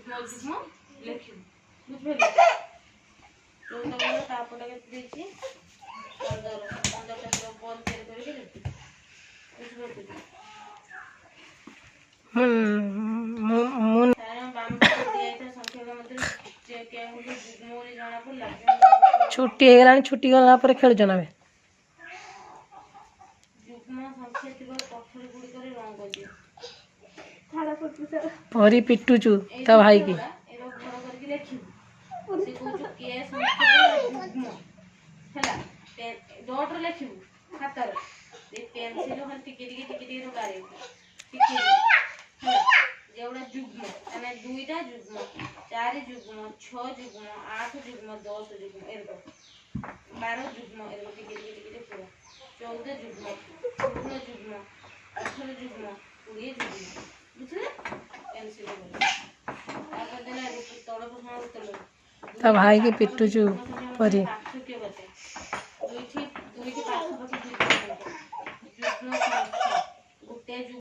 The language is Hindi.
जुग्म जुग्म लिखिबु बुझबे जोटा बोला तापटा के देछि 15 टा बॉल तैयार करके लिखिबु बुझबे तारा बाम पटे दिया था संख्या के मध्य जे के मुझे जुग्म रे जाना पड़ला छुट्टी हे गलानी छुट्टी गला पर खेल जनाबे जुग्म संख्या थिबा पत्थर गुडी करे रंग दियो परी पिटुचु ता भाई की एरो घर करके लिखिबु से कोचु के संख्या जुग्म हला डॉट रे लिखिबु खाता रे ए पेंसिल हल टिके रो गारे टिके हला जेवडा जुग्म माने दुईटा जुग्म चार जुग्म 6 जुग्म 8 जुग्म 10 जुग्म एरो 12 जुग्म एरो टिके पूरा 14 जुग्म 16 जुग्म 18 जुग्म 20 जुग्म बुझले पेंसिल बोला तापर देना तोड़ पर उतलो ता भाई के पिटुचु परी